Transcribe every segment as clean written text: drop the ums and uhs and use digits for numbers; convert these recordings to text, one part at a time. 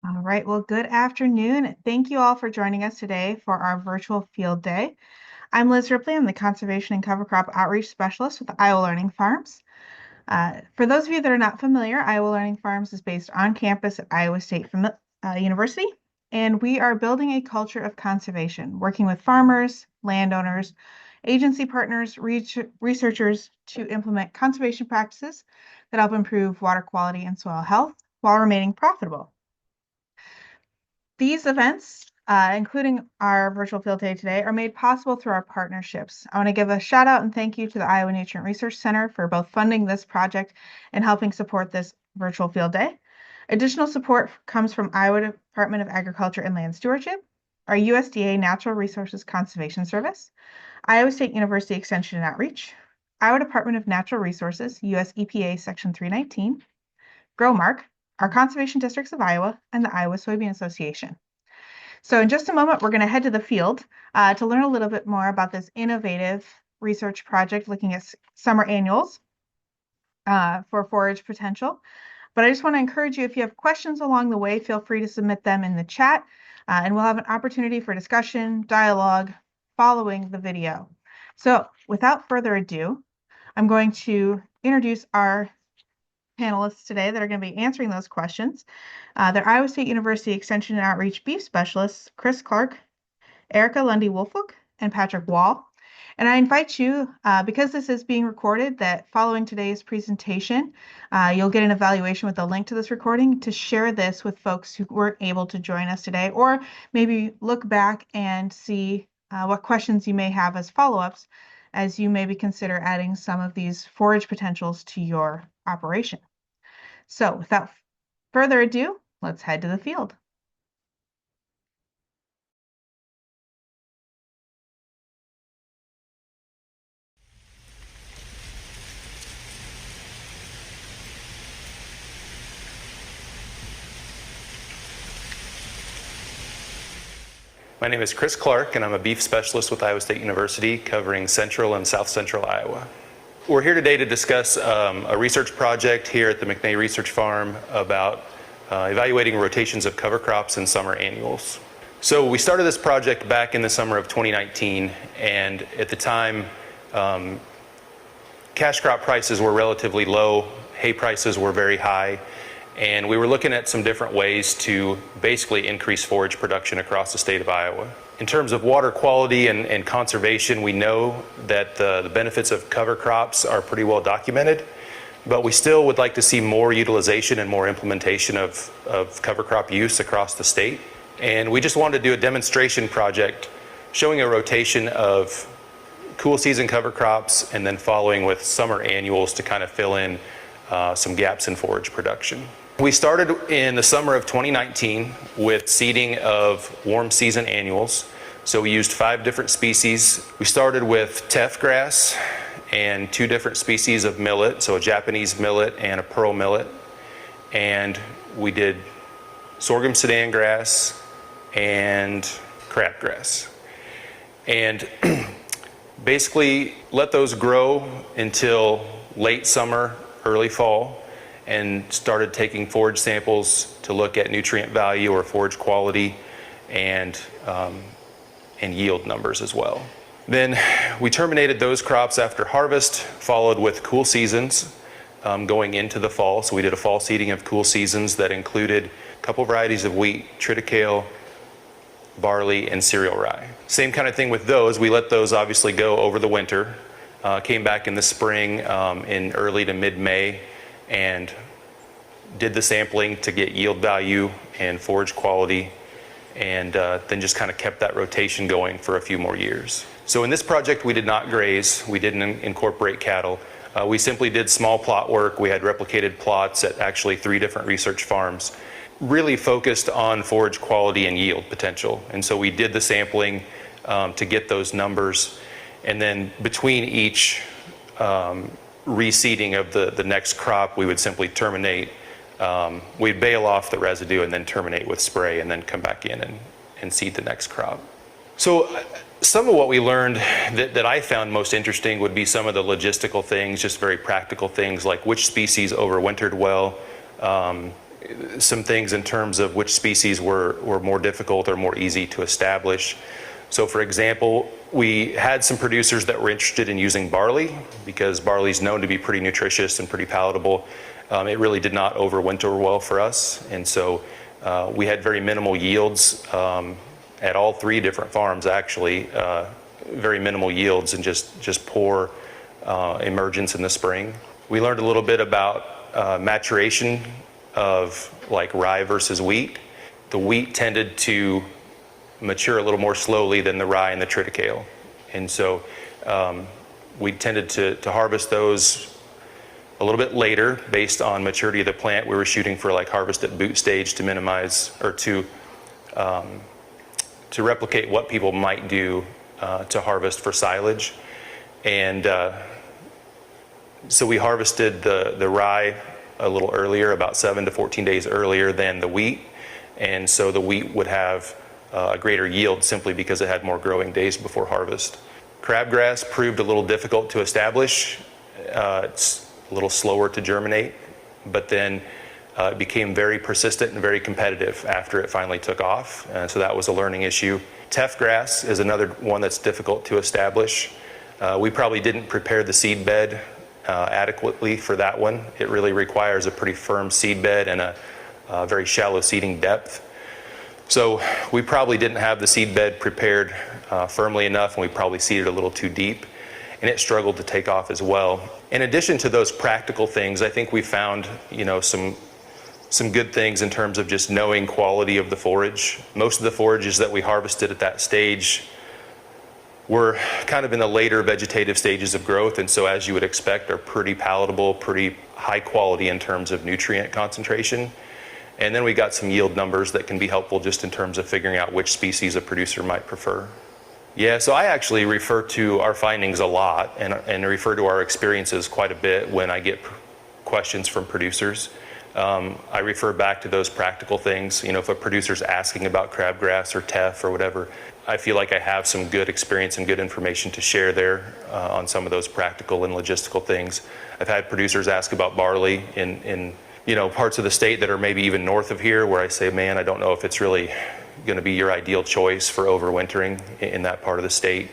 All right, well, good afternoon. Thank you all for joining us today for our virtual field day. I'm Liz Ripley. I'm the Conservation and Cover Crop Outreach Specialist with Iowa Learning Farms. For those of you that are not familiar, Iowa Learning Farms is based on campus at Iowa State University, and we are building a culture of conservation, working with farmers, landowners, agency partners, researchers to implement conservation practices that help improve water quality and soil health while remaining profitable. These events, including our virtual field day today, are made possible through our partnerships. I want to give a shout out and thank you to the Iowa Nutrient Research Center for both funding this project and helping support this virtual field day. Additional support comes from Iowa Department of Agriculture and Land Stewardship, our USDA Natural Resources Conservation Service, Iowa State University Extension and Outreach, Iowa Department of Natural Resources, US EPA Section 319, GrowMark, our conservation districts of Iowa, and the Iowa Soybean Association. So in just a moment, we're going to head to the field to learn a little bit more about this innovative research project looking at summer annuals for forage potential. But I just want to encourage you, if you have questions along the way, feel free to submit them in the chat, and we'll have an opportunity for discussion, dialogue following the video. So without further ado, I'm going to introduce our panelists today that are going to be answering those questions. They're Iowa State University Extension and Outreach Beef Specialists, Chris Clark, Erika Lundy-Woolfolk, and Patrick Wall. And I invite you, because this is being recorded, that following today's presentation, you'll get an evaluation with a link to this recording to share this with folks who weren't able to join us today, or maybe look back and see what questions you may have as follow-ups as you maybe consider adding some of these forage potentials to your operation. So without further ado, let's head to the field. My name is Chris Clark, and I'm a beef specialist with Iowa State University, covering central and south central Iowa. We're here today to discuss a research project here at the McNay Research Farm about evaluating rotations of cover crops and summer annuals. So we started this project back in the summer of 2019, and at the time, cash crop prices were relatively low, hay prices were very high, and we were looking at some different ways to basically increase forage production across the state of Iowa. In terms of water quality and conservation, we know that the benefits of cover crops are pretty well documented, but we still would like to see more utilization and more implementation of cover crop use across the state. And we just wanted to do a demonstration project showing a rotation of cool season cover crops and then following with summer annuals to kind of fill in some gaps in forage production. We started in the summer of 2019 with seeding of warm season annuals. So we used 5 different species. We started with teff grass and 2 different species of millet, so a Japanese millet and a pearl millet. And we did sorghum sudan grass and crabgrass. And basically let those grow until late summer, early fall, and started taking forage samples to look at nutrient value or forage quality and yield numbers as well. Then we terminated those crops after harvest, followed with cool seasons going into the fall. So we did a fall seeding of cool seasons that included a couple varieties of wheat, triticale, barley, and cereal rye. Same kind of thing with those. We let those obviously go over the winter, came back in the spring in early to mid-May, and did the sampling to get yield value and forage quality, and then just kind of kept that rotation going for a few more years. So in this project, we did not graze. We didn't incorporate cattle. We simply did small plot work. We had replicated plots at actually 3 different research farms, really focused on forage quality and yield potential. And so we did the sampling to get those numbers, and then between each reseeding of the next crop, we would simply terminate. We'd bale off the residue and then terminate with spray and then come back in and seed the next crop. So some of what we learned that I found most interesting would be some of the logistical things, just very practical things like which species overwintered well, some things in terms of which species were more difficult or more easy to establish. So for example, we had some producers that were interested in using barley because barley is known to be pretty nutritious and pretty palatable. It really did not overwinter well for us, and so we had very minimal yields at all three different farms actually, very minimal yields and just poor emergence in the spring. We learned a little bit about maturation of like rye versus wheat. The wheat tended to mature a little more slowly than the rye and the triticale. And so we tended to harvest those a little bit later based on maturity of the plant. We were shooting for like harvest at boot stage to minimize or to replicate what people might do to harvest for silage. And so we harvested the rye a little earlier, about 7 to 14 days earlier than the wheat. And so the wheat would have a greater yield simply because it had more growing days before harvest. Crabgrass proved a little difficult to establish. It's a little slower to germinate, but then it became very persistent and very competitive after it finally took off. So that was a learning issue. Teff grass is another one that's difficult to establish. We probably didn't prepare the seed bed adequately for that one. It really requires a pretty firm seed bed and a very shallow seeding depth. So we probably didn't have the seed bed prepared firmly enough, and we probably seeded a little too deep, and it struggled to take off as well. In addition to those practical things, I think we found, some good things in terms of just knowing quality of the forage. Most of the forages that we harvested at that stage were kind of in the later vegetative stages of growth, and so as you would expect are pretty palatable, pretty high quality in terms of nutrient concentration. And then we got some yield numbers that can be helpful just in terms of figuring out which species a producer might prefer. Yeah, so I actually refer to our findings a lot and refer to our experiences quite a bit when I get questions from producers. I refer back to those practical things. If a producer's asking about crabgrass or teff or whatever, I feel like I have some good experience and good information to share there on some of those practical and logistical things. I've had producers ask about barley in parts of the state that are maybe even north of here, where I say, man, I don't know if it's really going to be your ideal choice for overwintering in that part of the state.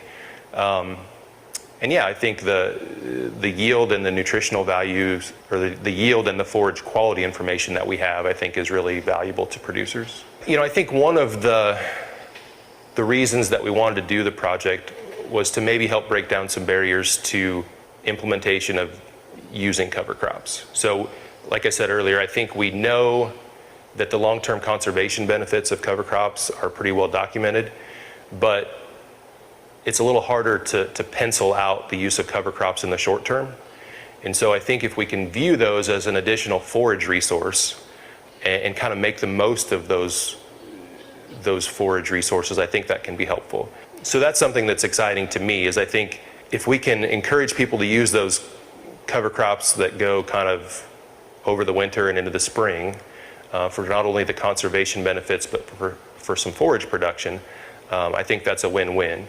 And yeah, I think the yield and the nutritional values, or the yield and the forage quality information that we have, I think is really valuable to producers. I think one of the reasons that we wanted to do the project was to maybe help break down some barriers to implementation of using cover crops. So, like I said earlier, I think we know that the long-term conservation benefits of cover crops are pretty well documented, but it's a little harder to pencil out the use of cover crops in the short term. And so I think if we can view those as an additional forage resource and kind of make the most of those forage resources, I think that can be helpful. So that's something that's exciting to me, is I think if we can encourage people to use those cover crops that go kind of over the winter and into the spring for not only the conservation benefits, but for some forage production, I think that's a win-win.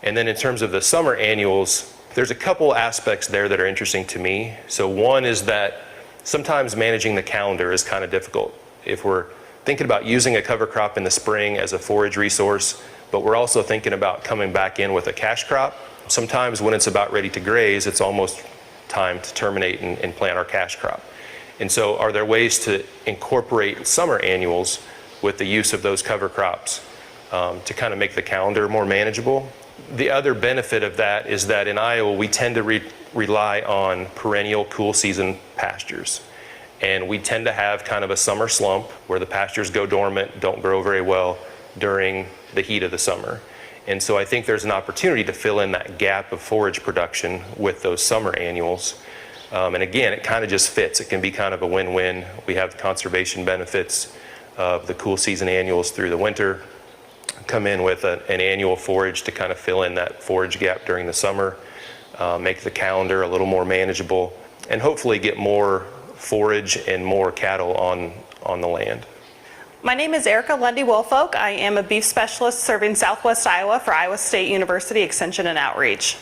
And then in terms of the summer annuals, there's a couple aspects there that are interesting to me. So one is that sometimes managing the calendar is kind of difficult. If we're thinking about using a cover crop in the spring as a forage resource, but we're also thinking about coming back in with a cash crop, sometimes when it's about ready to graze, it's almost time to terminate and plant our cash crop. And so are there ways to incorporate summer annuals with the use of those cover crops to kind of make the calendar more manageable? The other benefit of that is that in Iowa, we tend to rely on perennial cool season pastures. And we tend to have kind of a summer slump where the pastures go dormant, don't grow very well during the heat of the summer. And so I think there's an opportunity to fill in that gap of forage production with those summer annuals. And again, it kind of just fits. It can be kind of a win-win. We have the conservation benefits of the cool season annuals through the winter, come in with an annual forage to kind of fill in that forage gap during the summer, make the calendar a little more manageable, and hopefully get more forage and more cattle on the land. My name is Erika Lundy-Woolfolk. I am a beef specialist serving Southwest Iowa for Iowa State University Extension and Outreach.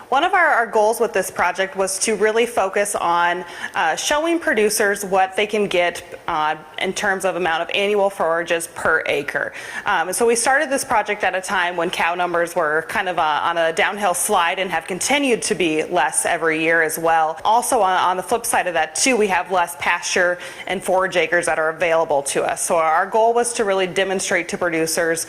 One of our goals with this project was to really focus on showing producers what they can get in terms of amount of annual forages per acre. And so we started this project at a time when cow numbers were kind of on a downhill slide and have continued to be less every year as well. Also on the flip side of that too, we have less pasture and forage acres that are available to us. So our goal was to really demonstrate to producers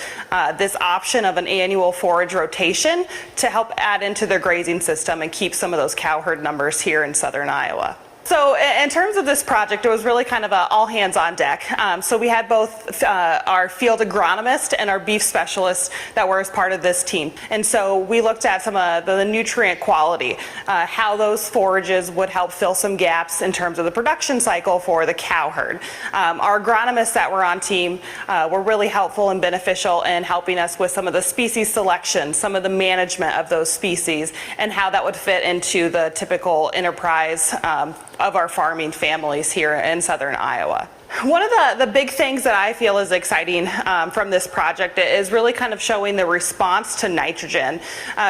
this option of an annual forage rotation to help add into their grazing system and keep some of those cow herd numbers here in southern Iowa. So in terms of this project, it was really kind of all hands on deck. So we had both our field agronomist and our beef specialist that were as part of this team. And so we looked at some of the nutrient quality, how those forages would help fill some gaps in terms of the production cycle for the cow herd. Our agronomists that were on team were really helpful and beneficial in helping us with some of the species selection, some of the management of those species, and how that would fit into the typical enterprise of our farming families here in southern Iowa. One of the big things that I feel is exciting from this project is really kind of showing the response to nitrogen.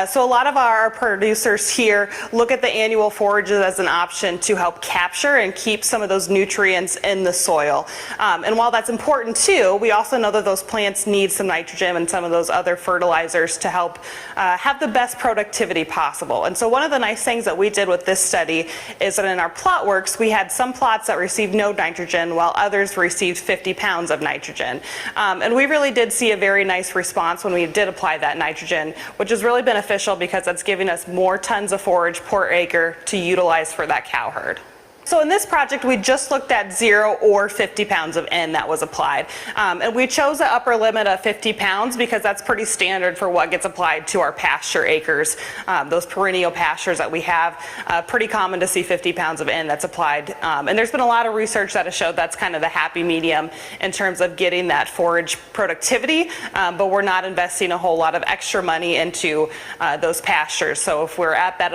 So a lot of our producers here look at the annual forages as an option to help capture and keep some of those nutrients in the soil. And while that's important too, we also know that those plants need some nitrogen and some of those other fertilizers to help have the best productivity possible. And so one of the nice things that we did with this study is that in our plot works, we had some plots that received no nitrogen while others received 50 pounds of nitrogen. And we really did see a very nice response when we did apply that nitrogen, which is really beneficial because that's giving us more tons of forage per acre to utilize for that cow herd. So in this project, we just looked at 0 or 50 pounds of N that was applied. And we chose the upper limit of 50 pounds because that's pretty standard for what gets applied to our pasture acres. Those perennial pastures that we have, pretty common to see 50 pounds of N that's applied. And there's been a lot of research that has showed that's kind of the happy medium in terms of getting that forage productivity, but we're not investing a whole lot of extra money into those pastures. So if we're at that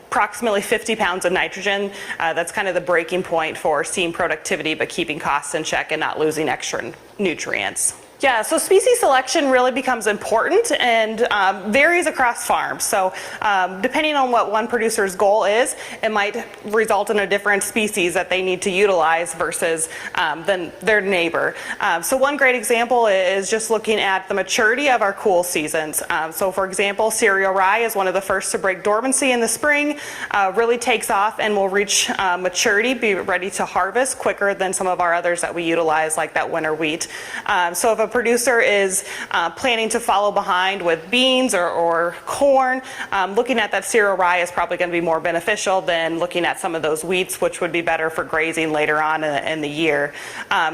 approximately 50 pounds of nitrogen, that's kind of the breaking point for seeing productivity but keeping costs in check and not losing extra nutrients. Yeah, so species selection really becomes important and varies across farms. So depending on what one producer's goal is, it might result in a different species that they need to utilize versus than their neighbor. So one great example is just looking at the maturity of our cool seasons. So for example, cereal rye is one of the first to break dormancy in the spring, really takes off and will reach maturity, be ready to harvest quicker than some of our others that we utilize, like that winter wheat. So if a producer is planning to follow behind with beans or corn, looking at that cereal rye is probably going to be more beneficial than looking at some of those wheats, which would be better for grazing later on in the year.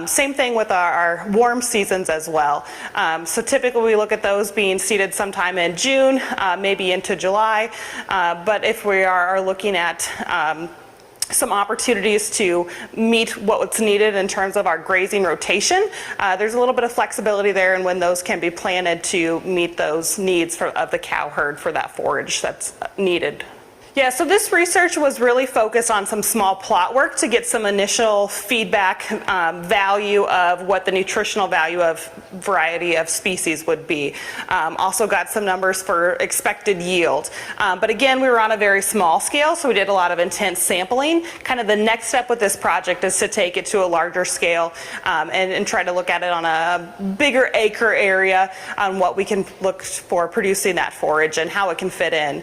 Same thing with our warm seasons as well. So typically we look at those being seeded sometime in June, maybe into July. But if we are looking at some opportunities to meet what's needed in terms of our grazing rotation, there's a little bit of flexibility there, and when those can be planted to meet those needs of the cow herd for that forage that's needed. Yeah, so this research was really focused on some small plot work to get some initial feedback value of what the nutritional value of variety of species would be. Also got some numbers for expected yield. But again, we were on a very small scale, so we did a lot of intense sampling. Kind of the next step with this project is to take it to a larger scale and try to look at it on a bigger acre area on what we can look for producing that forage and how it can fit in.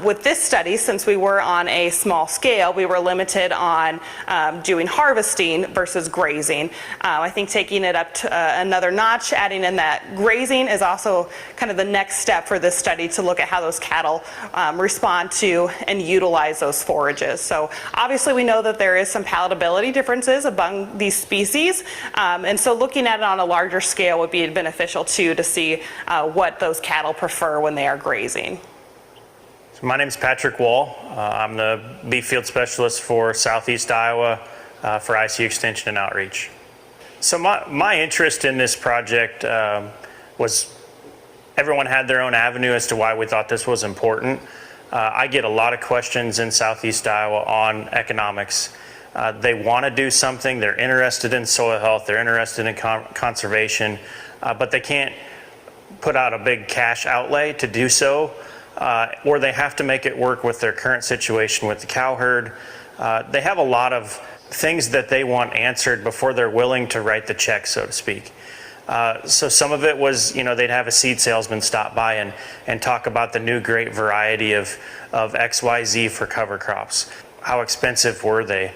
With this study, since we were on a small scale, we were limited on doing harvesting versus grazing. I think taking it up to another notch, adding in that grazing is also kind of the next step for this study to look at how those cattle respond to and utilize those forages. So obviously we know that there is some palatability differences among these species, and so looking at it on a larger scale would be beneficial too, to see what those cattle prefer when they are grazing. My name is Patrick Wall. I'm the beef field specialist for Southeast Iowa for ICU Extension and Outreach. So my interest in this project was everyone had their own avenue as to why we thought this was important. I get a lot of questions in Southeast Iowa on economics. They want to do something, they're interested in soil health, they're interested in conservation, but they can't put out a big cash outlay to do so. or they have to make it work with their current situation with the cow herd. They have a lot of things that they want answered before they're willing to write the check, so to speak. So some of it was, they'd have a seed salesman stop by and talk about the new great variety of XYZ for cover crops. How expensive were they?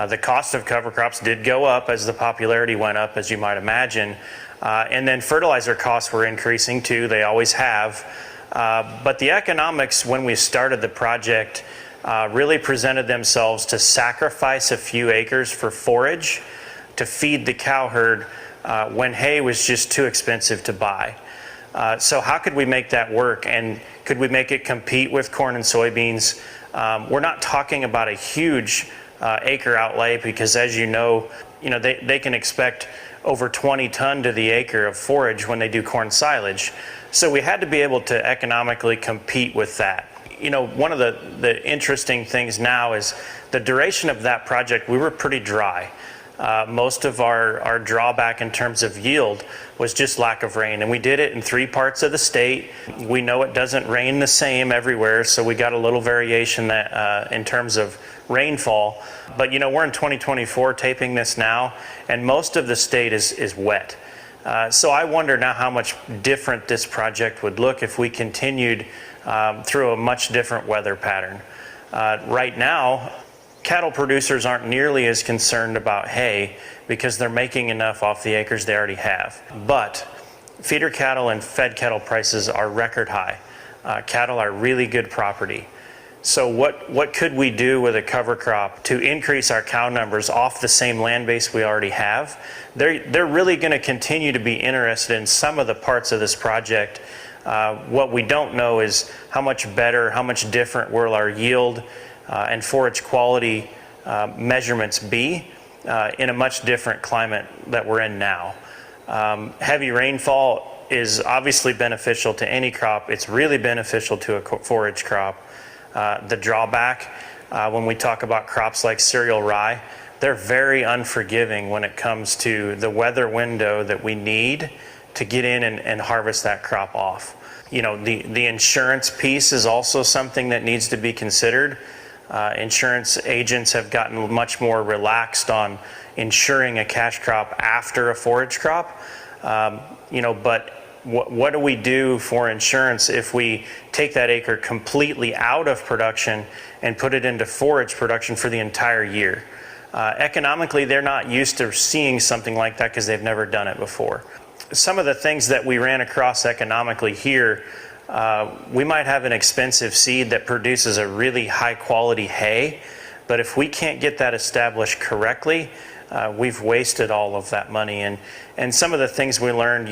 The cost of cover crops did go up as the popularity went up, as you might imagine. And then fertilizer costs were increasing too, they always have. But the economics when we started the project really presented themselves to sacrifice a few acres for forage to feed the cow herd when hay was just too expensive to buy. So how could we make that work, and could we make it compete with corn and soybeans? We're not talking about a huge acre outlay, because as you know, they can expect over 20 ton to the acre of forage when they do corn silage. So we had to be able to economically compete with that. One of the interesting things now is the duration of that project. We were pretty dry. Most of our drawback in terms of yield was just lack of rain, and we did it in 3 parts of the state. We know it doesn't rain the same everywhere, so we got a little variation that in terms of rainfall. But we're in 2024 taping this now, and most of the state is wet. So I wonder now how much different this project would look if we continued through a much different weather pattern. Right now, cattle producers aren't nearly as concerned about hay because they're making enough off the acres they already have. But feeder cattle and fed cattle prices are record high. Cattle are really good property. So what could we do with a cover crop to increase our cow numbers off the same land base we already have? They're really going to continue to be interested in some of the parts of this project. What we don't know is how much better, how much different will our yield and forage quality measurements be in a much different climate that we're in now. Heavy rainfall is obviously beneficial to any crop. It's really beneficial to a forage crop. The drawback, when we talk about crops like cereal rye, they're very unforgiving when it comes to the weather window that we need to get in and harvest that crop off. The insurance piece is also something that needs to be considered. Insurance agents have gotten much more relaxed on insuring a cash crop after a forage crop. But what do we do for insurance if we take that acre completely out of production and put it into forage production for the entire year? Economically, they're not used to seeing something like that because they've never done it before. Some of the things that we ran across economically here, we might have an expensive seed that produces a really high quality hay, but if we can't get that established correctly, we've wasted all of that money. And some of the things we learned,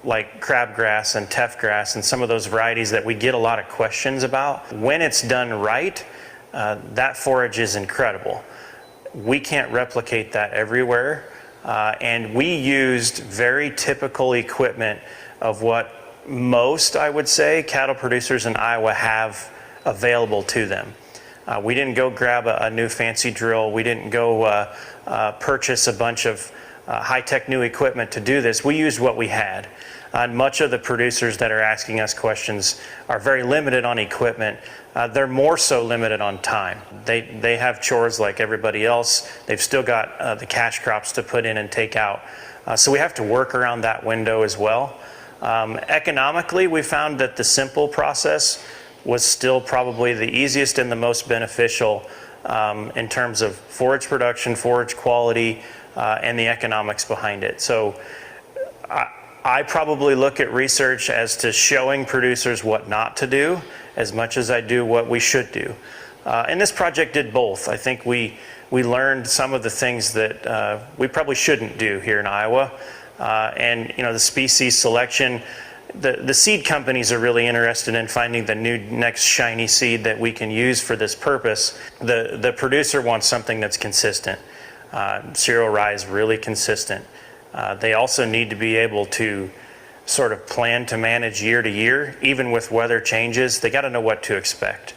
like crabgrass and teff grass and some of those varieties that we get a lot of questions about, when it's done right, that forage is incredible. We can't replicate that everywhere. And we used very typical equipment of what most, I would say, cattle producers in Iowa have available to them. We didn't go grab a new fancy drill. We didn't go purchase a bunch of high-tech new equipment to do this. We used what we had. And much of the producers that are asking us questions are very limited on equipment. They're more so limited on time. They have chores like everybody else. They've still got the cash crops to put in and take out. So we have to work around that window as well. Economically, we found that the simple process was still probably the easiest and the most beneficial in terms of forage production, forage quality, and the economics behind it. So I probably look at research as to showing producers what not to do as much as I do what we should do. And this project did both. I think we learned some of the things that we probably shouldn't do here in Iowa. And the species selection, the seed companies are really interested in finding the new next shiny seed that we can use for this purpose. The producer wants something that's consistent. Cereal rye is really consistent. They also need to be able to sort of plan to manage year to year, even with weather changes. They got to know what to expect.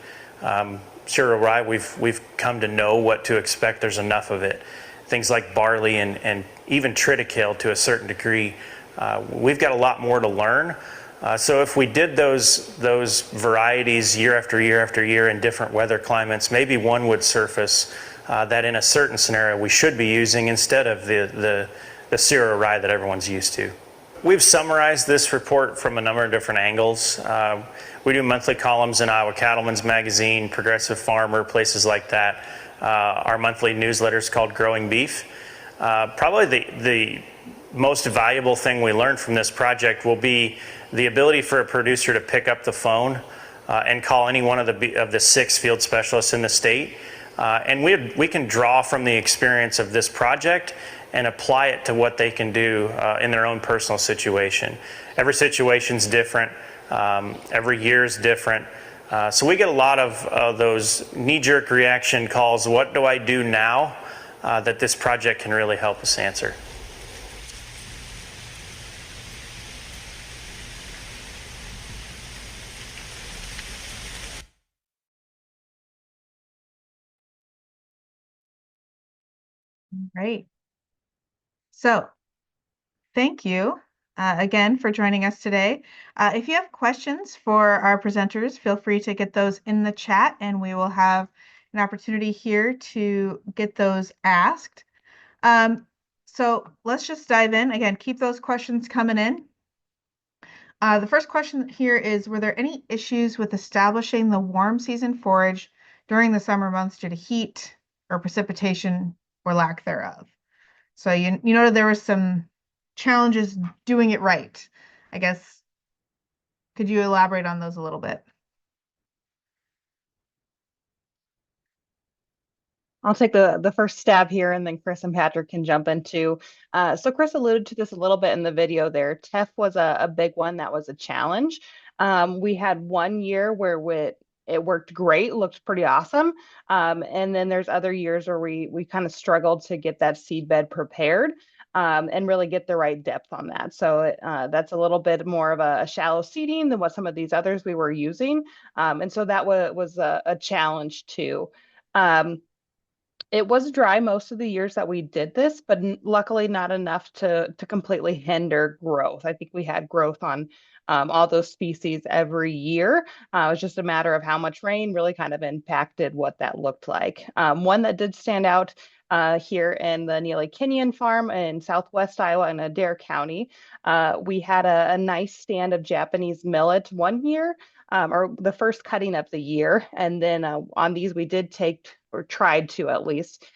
Cereal rye, we've come to know what to expect. There's enough of it. Things like barley and even triticale to a certain degree, we've got a lot more to learn. So if we did those varieties year after year after year in different weather climates, maybe one would surface that in a certain scenario we should be using instead of the cereal rye that everyone's used to. We've summarized this report from a number of different angles. We do monthly columns in Iowa Cattleman's Magazine, Progressive Farmer, places like that. Our monthly newsletter is called Growing Beef. Probably the most valuable thing we learned from this project will be the ability for a producer to pick up the phone and call any one of the 6 field specialists in the state. And we can draw from the experience of this project and apply it to what they can do in their own personal situation. Every situation's different. Every year is different. So we get a lot of those knee-jerk reaction calls, what do I do now, that this project can really help us answer. Great. So thank you again for joining us today. If you have questions for our presenters, feel free to get those in the chat and we will have an opportunity here to get those asked. So let's just dive in. Again, keep those questions coming in. The first question here is, were there any issues with establishing the warm season forage during the summer months due to heat or precipitation or lack thereof? So you noted there were some challenges doing it right. I guess, could you elaborate on those a little bit? I'll take the first stab here, and then Chris and Patrick can jump in too. So Chris alluded to this a little bit in the video there. TEF was a big one that was a challenge. We had one year where it worked great, looked pretty awesome. And then there's other years where we kind of struggled to get that seed bed prepared. And really get the right depth on that. So that's a little bit more of a shallow seeding than what some of these others we were using. And so that was a challenge too. It was dry most of the years that we did this, but luckily not enough to completely hinder growth. I think we had growth on all those species every year. It was just a matter of how much rain really kind of impacted what that looked like. One that did stand out here in the Neely Kenyon farm in Southwest Iowa in Adair County, we had a nice stand of Japanese millet one year. Or the first cutting of the year. And then on these, we did take, or tried to at least,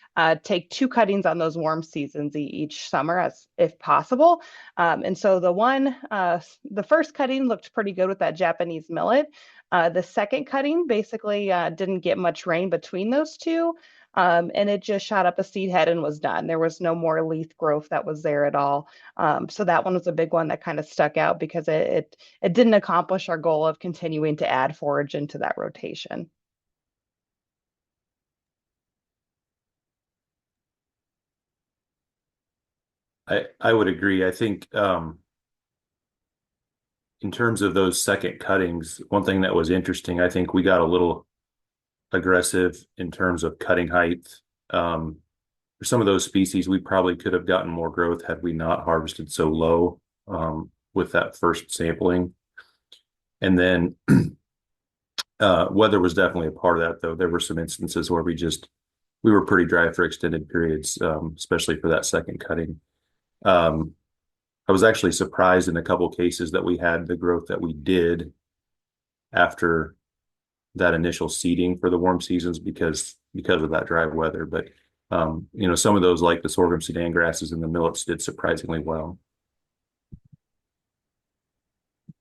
take 2 cuttings on those warm seasons each summer as if possible. And so the first cutting looked pretty good with that Japanese millet. The second cutting basically didn't get much rain between those 2. And it just shot up a seed head and was done. There was no more leaf growth that was there at all. So that one was a big one that kind of stuck out because it didn't accomplish our goal of continuing to add forage into that rotation. I would agree. I think in terms of those second cuttings, one thing that was interesting, I think we got a little aggressive in terms of cutting height. For some of those species, we probably could have gotten more growth had we not harvested so low with that first sampling. And then weather was definitely a part of that, though. There were some instances where we were pretty dry for extended periods, especially for that second cutting. I was actually surprised in a couple of cases that we had the growth that we did after that initial seeding for the warm seasons because of that dry weather. But some of those, like the sorghum sudan grasses and the millets, did surprisingly well.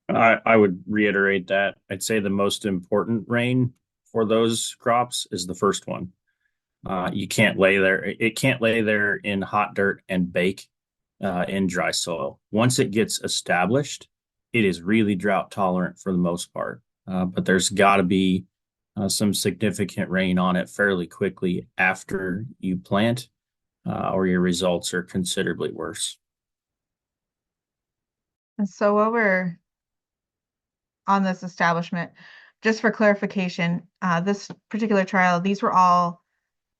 I would reiterate that. I'd say the most important rain for those crops is the first one. You can't lay there. It can't lay there in hot dirt and bake in dry soil. Once it gets established, it is really drought tolerant for the most part. But there's got to be some significant rain on it fairly quickly after you plant, or your results are considerably worse. And so while we're on this establishment, just for clarification, this particular trial, these were all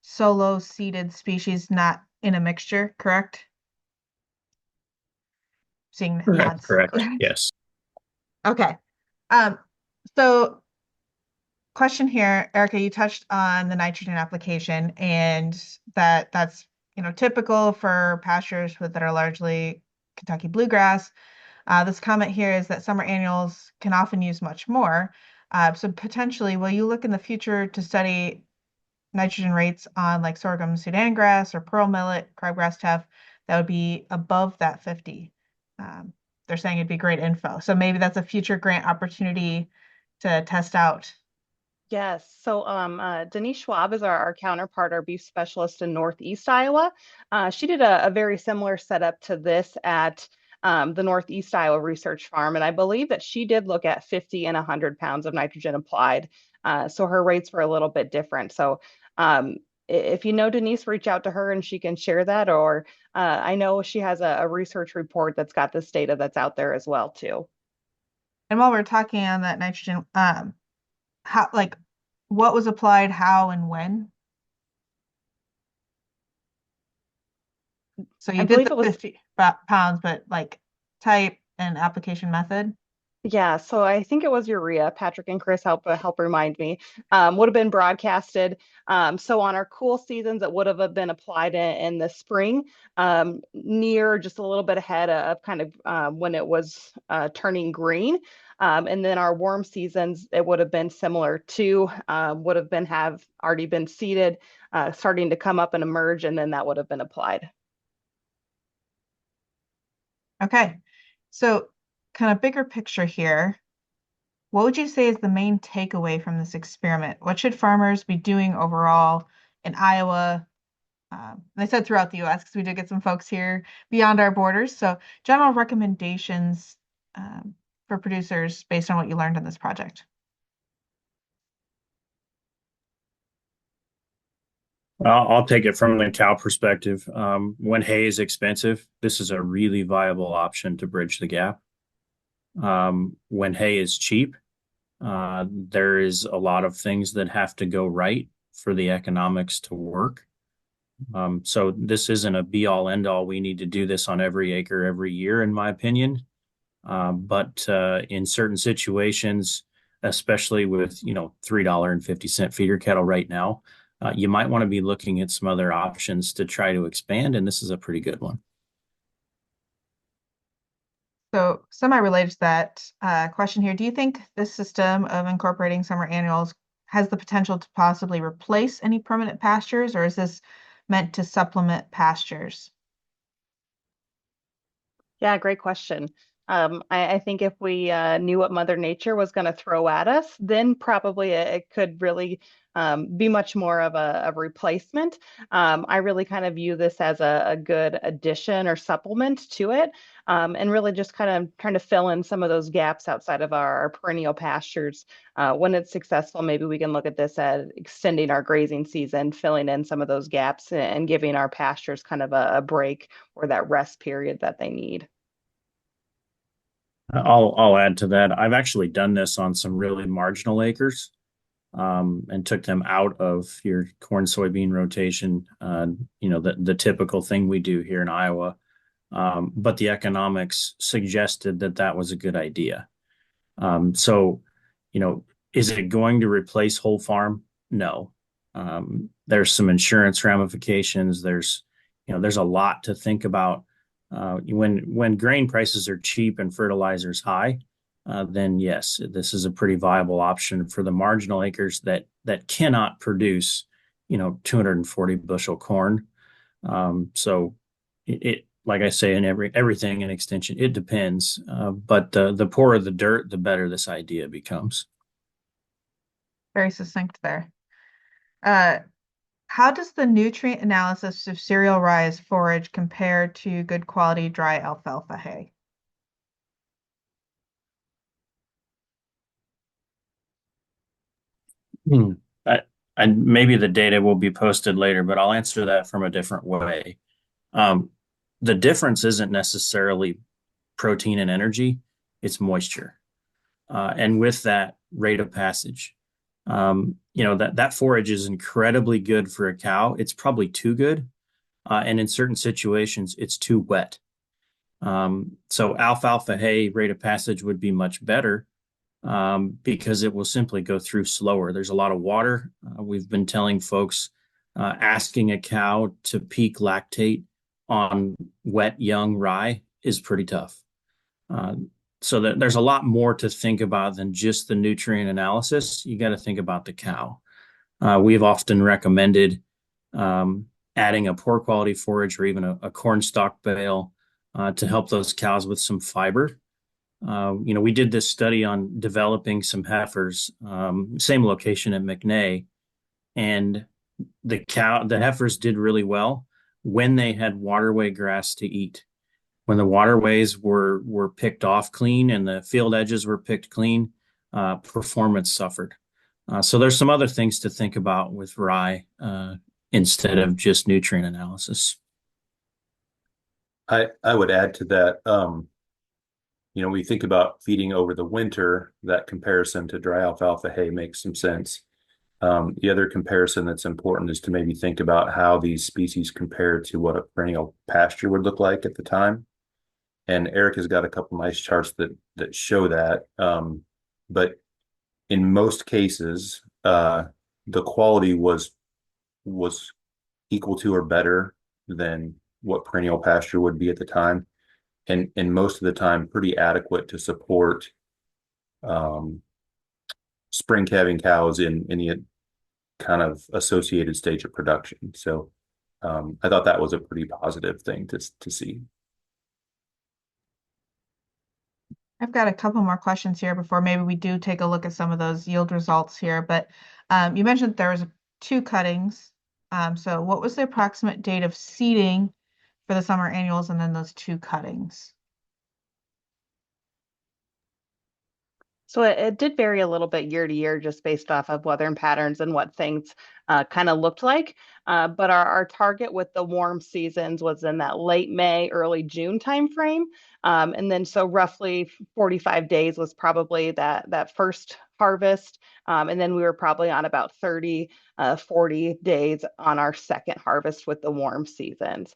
solo seeded species, not in a mixture, correct? Seeing nods. Correct. Yes. Okay. Um, so question here, Erica, you touched on the nitrogen application and that's, typical for pastures that are largely Kentucky bluegrass. This comment here is that summer annuals can often use much more. So potentially, will you look in the future to study nitrogen rates on like sorghum Sudan grass or pearl millet, crabgrass teff that would be above that 50? Um, they're saying it'd be great info. So maybe that's a future grant opportunity to test out. Yes. So Denise Schwab is our counterpart, our beef specialist in Northeast Iowa. She did a very similar setup to this at the Northeast Iowa Research Farm. And I believe that she did look at 50 and 100 pounds of nitrogen applied. So her rates were a little bit different. So if you know Denise, reach out to her and she can share that. Or I know she has a research report that's got this data that's out there as well, too. And while we're talking on that nitrogen, how like what was applied, how and when? So I you did believe the it was 50 pounds, but like type and application method. Yeah, so I think it was urea. Patrick and Chris help remind me. Would have been broadcasted. So on our cool seasons, it would have been applied in the spring, near just a little bit ahead of kind of when it was turning green. And then our warm seasons, it would have been similar to would have been have already been seeded, starting to come up and emerge, and then that would have been applied. Okay. So kind of bigger picture here. What would you say is the main takeaway from this experiment? What should farmers be doing overall in Iowa? I said throughout the US because we did get some folks here beyond our borders. So, general recommendations for producers based on what you learned in this project. I'll take it from the cow perspective. When hay is expensive, this is a really viable option to bridge the gap. When hay is cheap, there is a lot of things that have to go right for the economics to work. So this isn't a be all end all. We need to do this on every acre every year, in my opinion. But in certain situations, especially with $3.50 feeder cattle right now, you might want to be looking at some other options to try to expand, and this is a pretty good one. So, semi-related to that question here, do you think this system of incorporating summer annuals has the potential to possibly replace any permanent pastures, or is this meant to supplement pastures? Yeah, great question. I think if we knew what Mother Nature was going to throw at us, then probably it could really be much more of a replacement. I really kind of view this as a good addition or supplement to it, and really just kind of trying to fill in some of those gaps outside of our perennial pastures. When it's successful, maybe we can look at this as extending our grazing season, filling in some of those gaps, and giving our pastures kind of a break or that rest period that they need. I'll add to that. I've actually done this on some really marginal acres, and took them out of your corn soybean rotation. The typical thing we do here in Iowa. But the economics suggested that that was a good idea. So, you know, is it going to replace whole farm? No. There's some insurance ramifications. There's a lot to think about. When grain prices are cheap and fertilizer's high, then yes, this is a pretty viable option for the marginal acres that cannot produce, 240 bushel corn. So it like I say in everything in extension, it depends. But the poorer the dirt, the better this idea becomes. Very succinct there. Uh, how does the nutrient analysis of cereal rye forage compare to good quality dry alfalfa hay? Hmm. I, and maybe the data will be posted later, but I'll answer that from a different way. Um, the difference isn't necessarily protein and energy, it's moisture. And with that, rate of passage. That forage is incredibly good for a cow. It's probably too good. And in certain situations, it's too wet. So alfalfa hay rate of passage would be much better because it will simply go through slower. There's a lot of water. We've been telling folks asking a cow to peak lactate on wet young rye is pretty tough. Uh, so that there's a lot more to think about than just the nutrient analysis. You got to think about the cow. We've often recommended adding a poor quality forage or even a corn stalk bale to help those cows with some fiber. We did this study on developing some heifers, same location at McNay, and the heifers did really well when they had waterway grass to eat. When the waterways were picked off clean and the field edges were picked clean, performance suffered. So there's some other things to think about with rye instead of just nutrient analysis. I would add to that, when you think about feeding over the winter, that comparison to dry alfalfa hay makes some sense. The other comparison that's important is to maybe think about how these species compare to what a perennial pasture would look like at the time. And Erica's got a couple nice charts that show that. But in most cases, the quality was equal to or better than what perennial pasture would be at the time, and most of the time pretty adequate to support spring calving cows in any kind of associated stage of production. So I thought that was a pretty positive thing to see. I've got a couple more questions here before maybe we do take a look at some of those yield results here. But you mentioned there was 2 cuttings. So what was the approximate date of seeding for the summer annuals and then those 2 cuttings? So it did vary a little bit year to year just based off of weather and patterns and what things kind of looked like. But our target with the warm seasons was in that late May, early June timeframe. And then so roughly 45 days was probably that first harvest. And then we were probably on about 30, 40 days on our second harvest with the warm seasons.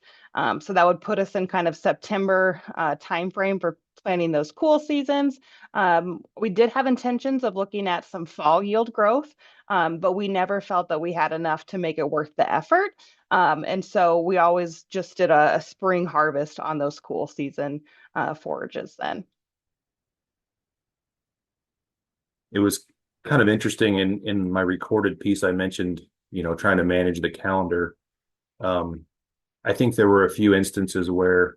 So that would put us in kind of September timeframe for planning those cool seasons. We did have intentions of looking at some fall yield growth, but we never felt that we had enough to make it worth the effort. And so we always just did a spring harvest on those cool season forages then. It was kind of interesting in my recorded piece. I mentioned, trying to manage the calendar. I think there were a few instances where,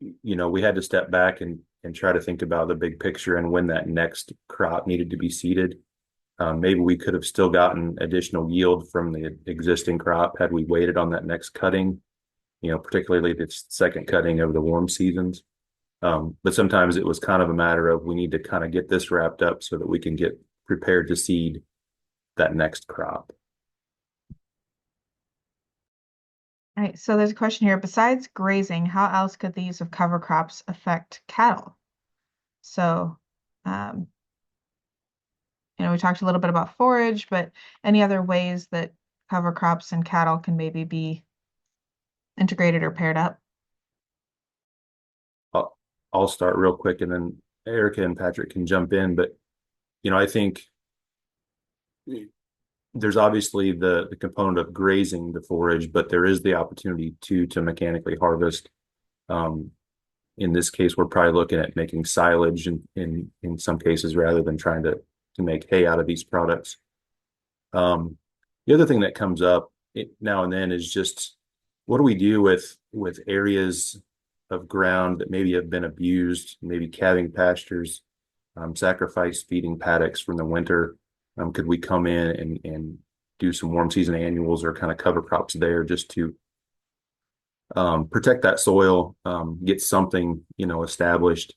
we had to step back and try to think about the big picture and when that next crop needed to be seeded. Maybe we could have still gotten additional yield from the existing crop had we waited on that next cutting, particularly the second cutting of the warm seasons. But sometimes it was kind of a matter of we need to kind of get this wrapped up so that we can get prepared to seed that next crop. All right, so there's a question here. Besides grazing, how else could the use of cover crops affect cattle? So, we talked a little bit about forage, but any other ways that cover crops and cattle can maybe be integrated or paired up? I'll start real quick and then Erica and Patrick can jump in. But, I think there's obviously the component of grazing the forage, but there is the opportunity to mechanically harvest. In this case, we're probably looking at making silage in some cases rather than trying to make hay out of these products. The other thing that comes up now and then is just what do we do with areas of ground that maybe have been abused, maybe calving pastures, sacrifice feeding paddocks from the winter. Could we come in and do some warm season annuals or kind of cover crops there just to protect that soil, get something, established.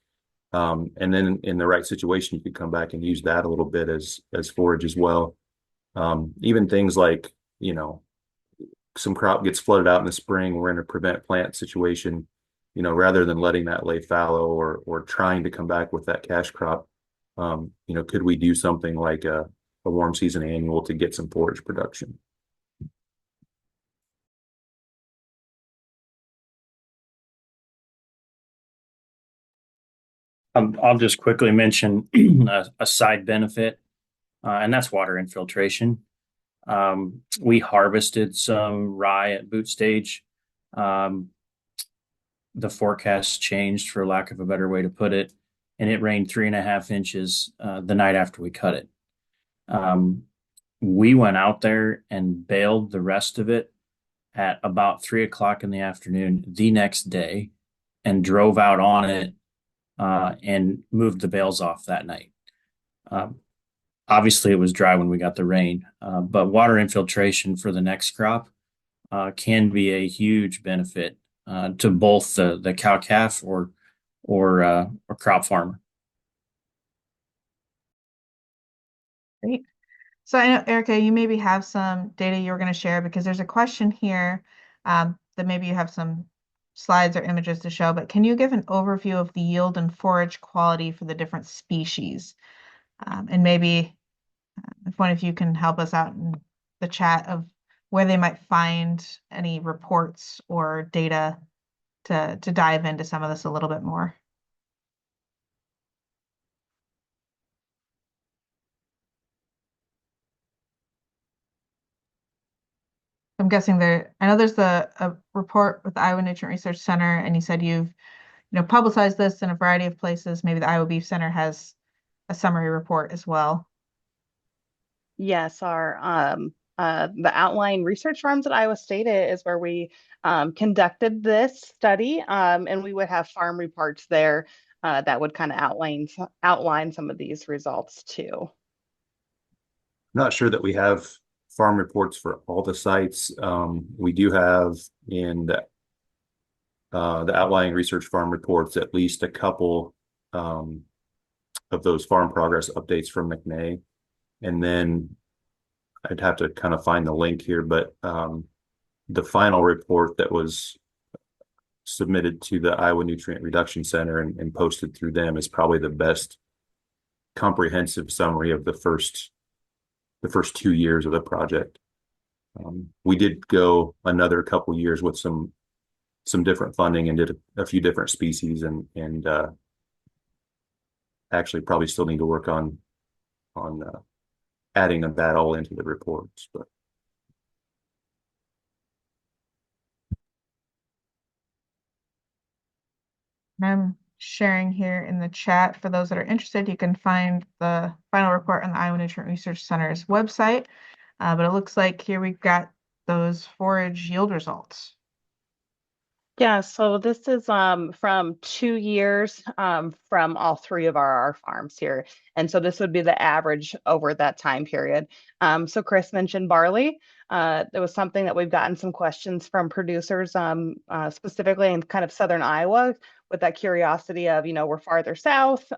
And then in the right situation, you could come back and use that a little bit as forage as well. Even things like, some crop gets flooded out in the spring, we're in a prevent plant situation, rather than letting that lay fallow or trying to come back with that cash crop. Could we do something like a warm season annual to get some forage production? I'll just quickly mention a side benefit, and that's water infiltration. We harvested some rye at boot stage. Um, the forecast changed, for lack of a better way to put it, and it rained 3.5 inches the night after we cut it. Um, we went out there and baled the rest of it at about 3 o'clock in the afternoon the next day and drove out on it and moved the bales off that night. Um, Obviously, it was dry when we got the rain, but water infiltration for the next crop can be a huge benefit to both the cow calf or crop farmer. Great. So I know, Erica, you maybe have some data you were going to share because there's a question here that maybe you have some slides or images to show, but can you give an overview of the yield and forage quality for the different species? And maybe if one of you can help us out in the chat of where they might find any reports or data to dive into some of this a little bit more. I'm guessing I know there's a report with the Iowa Nutrient Research Center, and you said you've publicized this in a variety of places. Maybe the Iowa Beef Center has a summary report as well. Yes, our the outlying research farms at Iowa State is where we conducted this study, and we would have farm reports there that would kind of outline some of these results too. Not sure that we have farm reports for all the sites. We do have in the outlying research farm reports at least a couple of those farm progress updates from McNay. And then I'd have to kind of find the link here, but the final report that was submitted to the Iowa Nutrient Reduction Center and posted through them is probably the best comprehensive summary of the first 2 years of the project. We did go another couple years with some different funding and did a few different species and actually probably still need to work on adding that all into the reports. But I'm sharing here in the chat for those that are interested. You can find the final report on the Iowa Nutrient Research Center's website. But it looks like here we've got those forage yield results. Yeah, so this is from 2 years from all three of our farms here. And so this would be the average over that time period. So Chris mentioned barley. There was something that we've gotten some questions from producers specifically in kind of southern Iowa with that curiosity of, we're farther south.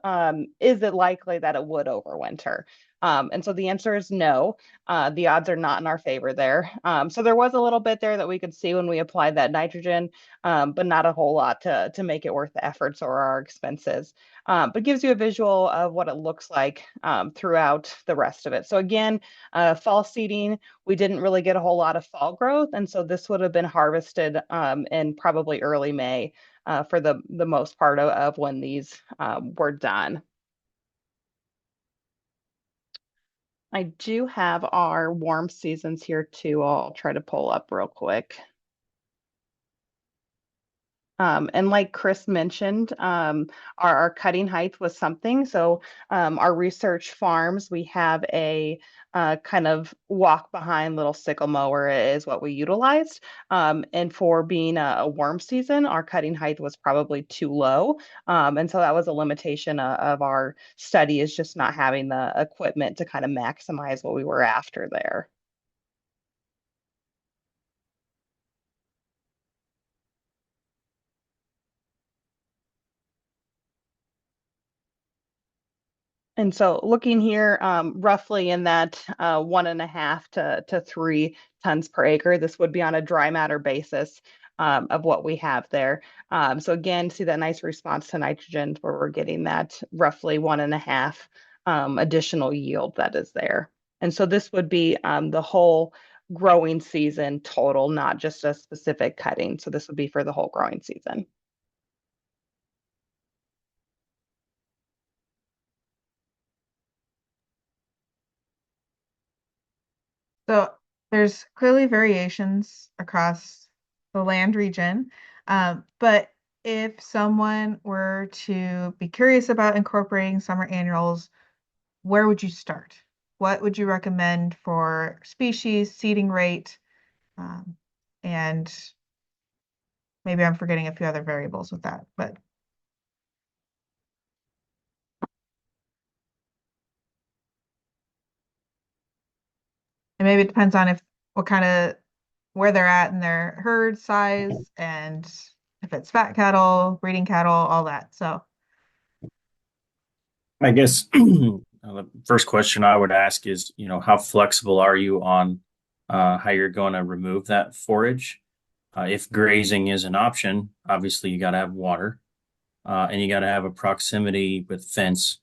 Is it likely that it would overwinter? And so the answer is no. The odds are not in our favor there. So there was a little bit there that we could see when we applied that nitrogen, but not a whole lot to make it worth the efforts or our expenses. But gives you a visual of what it looks like throughout the rest of it. So again, fall seeding, we didn't really get a whole lot of fall growth. And so this would have been harvested in probably early May for the most part of when these were done. I do have our warm seasons here too. I'll try to pull up real quick. And like Chris mentioned, our cutting height was something. So our research farms, we have a kind of walk behind little sickle mower is what we utilized. And for being a warm season, our cutting height was probably too low. And so that was a limitation of our study, is just not having the equipment to kind of maximize what we were after there. And so looking here, roughly in that 1.5 to 3 tons per acre, this would be on a dry matter basis of what we have there. So again, see that nice response to nitrogen where we're getting that roughly 1.5 additional yield that is there. And so this would be the whole growing season total, not just a specific cutting. So this would be for the whole growing season. So there's clearly variations across the land region, but if someone were to be curious about incorporating summer annuals, where would you start? What would you recommend for species, seeding rate, um, and maybe I'm forgetting a few other variables with that, but and maybe it depends on if what kind of where they're at in their herd size and if it's fat cattle, breeding cattle, all that. So, I guess the first question I would ask is, how flexible are you on how you're going to remove that forage? If grazing is an option, obviously you got to have water, and you got to have a proximity with fence.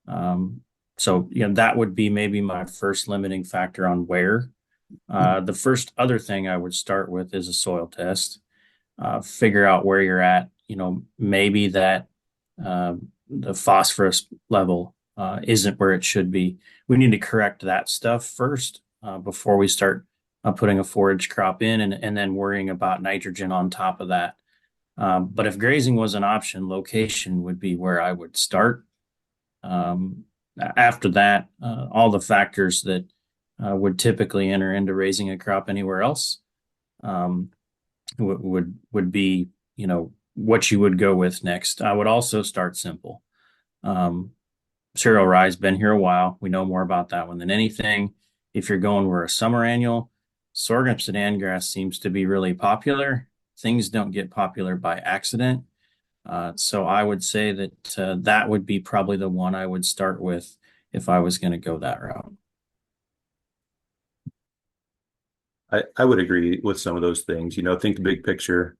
Um, so, that would be maybe my first limiting factor on where. The first other thing I would start with is a soil test. Figure out where you're at. Maybe that the phosphorus level isn't where it should be. We need to correct that stuff first before we start putting a forage crop in and then worrying about nitrogen on top of that. But if grazing was an option, location would be where I would start. After that, all the factors that would typically enter into raising a crop anywhere else um, would be, what you would go with next. I would also start simple. Um, Cereal rye's been here a while. We know more about that one than anything. If you're going where a summer annual, sorghum sudan grass seems to be really popular. Things don't get popular by accident. So I would say that that would be probably the one I would start with if I was going to go that route. I would agree with some of those things. Think the big picture,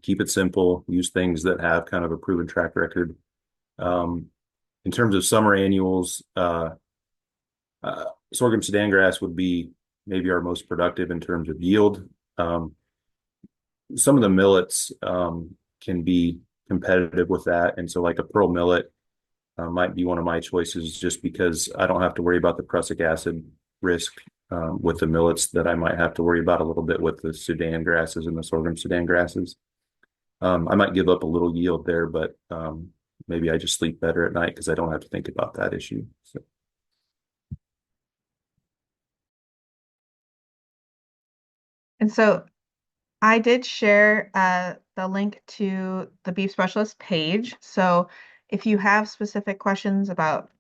keep it simple, use things that have kind of a proven track record. In terms of summer annuals, sorghum sudan grass would be maybe our most productive in terms of yield. Some of the millets can be competitive with that. And so like a pearl millet might be one of my choices just because I don't have to worry about the prussic acid risk with the millets that I might have to worry about a little bit with the Sudan grasses and the sorghum Sudan grasses. I might give up a little yield there, but maybe I just sleep better at night because I don't have to think about that issue. So. and so I did share the link to the beef specialist page. So if you have specific questions about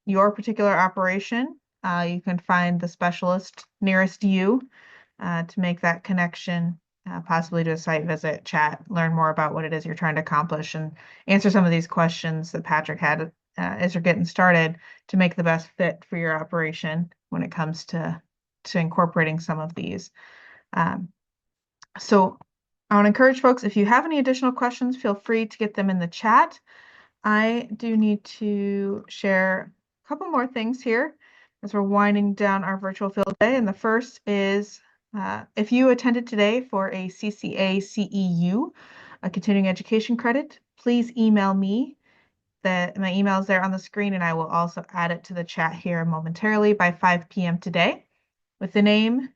your particular operation, you can find the specialist nearest you to make that connection, possibly do a site visit, chat, learn more about what it is you're trying to accomplish, and answer some of these questions that Patrick had as you're getting started to make the best fit for your operation when it comes to incorporating some of these. Um, so I want to encourage folks, if you have any additional questions, feel free to get them in the chat. I do need to share a couple more things here as we're winding down our virtual field day. And the first is if you attended today for a CCA CEU, a continuing education credit, please email me. My email is there on the screen, and I will also add it to the chat here momentarily by 5 p.m. today with the name,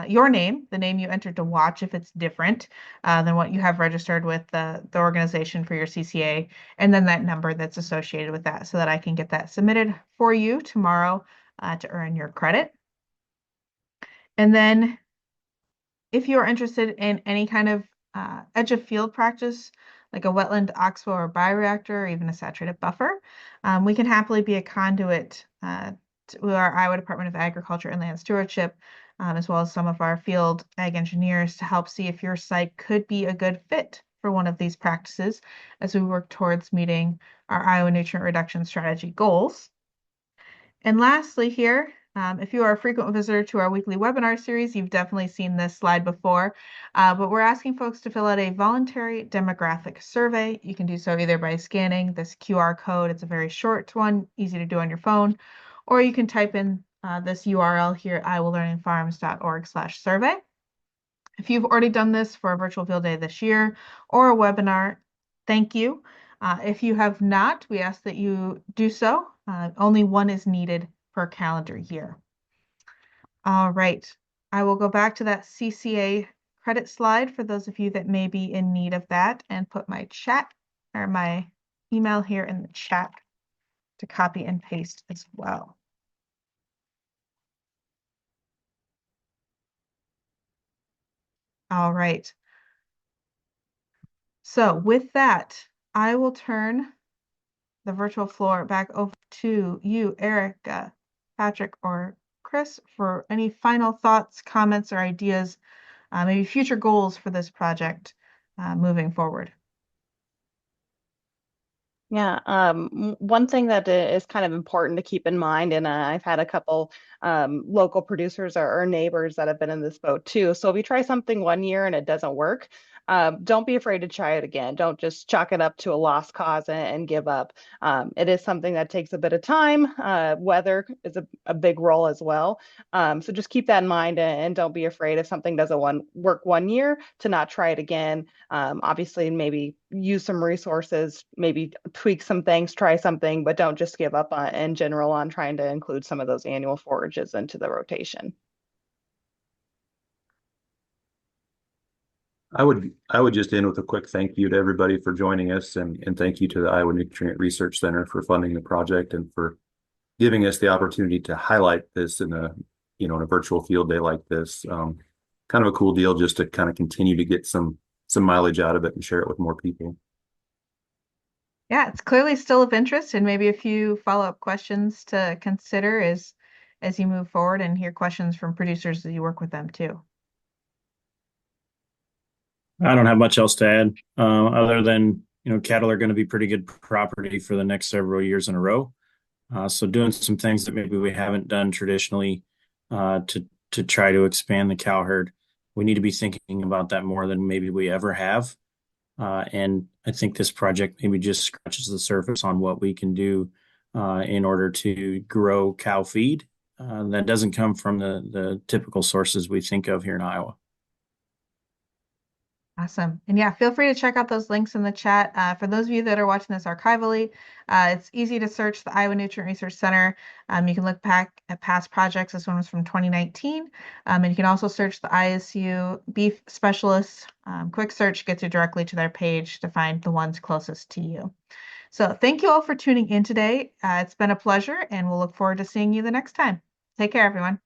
your name, the name you entered to watch if it's different than what you have registered with the organization for your CCA, and then that number that's associated with that so that I can get that submitted for you tomorrow to earn your credit. And then if you are interested in any kind of edge of field practice, like a wetland oxbow or bioreactor, or even a saturated buffer, we can happily be a conduit to our Iowa Department of Agriculture and Land Stewardship, as well as some of our field ag engineers to help see if your site could be a good fit for one of these practices as we work towards meeting our Iowa nutrient reduction strategy goals. And lastly here, if you are a frequent visitor to our weekly webinar series, you've definitely seen this slide before, but we're asking folks to fill out a voluntary demographic survey. You can do so either by scanning this QR code. It's a very short one, easy to do on your phone, or you can type in this URL here, iowalearningfarms.org/survey. If you've already done this for a virtual field day this year or a webinar, thank you. If you have not, we ask that you do so. Only one is needed per calendar year. All right. I will go back to that CCA credit slide for those of you that may be in need of that and put my chat or my email here in the chat to copy and paste as well. All right. So with that, I will turn the virtual floor back over to you, Erika, Patrick, or Chris, for any final thoughts, comments, or ideas, maybe future goals for this project moving forward. Yeah, one thing that is kind of important to keep in mind, and I've had a couple local producers or neighbors that have been in this boat too. So if you try something one year and it doesn't work, don't be afraid to try it again. Don't just chalk it up to a lost cause and give up. It is something that takes a bit of time. Weather is a big role as well. So just keep that in mind and don't be afraid if something doesn't work one year to not try it again. Obviously, maybe use some resources, maybe tweak some things, try something, but don't just give up in general on trying to include some of those annual forages into the rotation. I would just end with a quick thank you to everybody for joining us, and thank you to the Iowa Nutrient Research Center for funding the project and for giving us the opportunity to highlight this in a virtual field day like this. Kind of a cool deal just to kind of continue to get some mileage out of it and share it with more people. Yeah, it's clearly still of interest, and maybe a few follow-up questions to consider as you move forward and hear questions from producers as you work with them too. I don't have much else to add, other than, cattle are going to be pretty good property for the next several years in a row. So doing some things that maybe we haven't done traditionally, to try to expand the cow herd. We need to be thinking about that more than maybe we ever have. And I think this project maybe just scratches the surface on what we can do in order to grow cow feed that doesn't come from the typical sources we think of here in Iowa. Awesome. And yeah, feel free to check out those links in the chat. For those of you that are watching this archivally, it's easy to search the Iowa Nutrient Research Center. You can look back at past projects. This one was from 2019. And you can also search the ISU beef specialists. Quick search gets you directly to their page to find the ones closest to you. So thank you all for tuning in today. It's been a pleasure, and we'll look forward to seeing you the next time. Take care, everyone.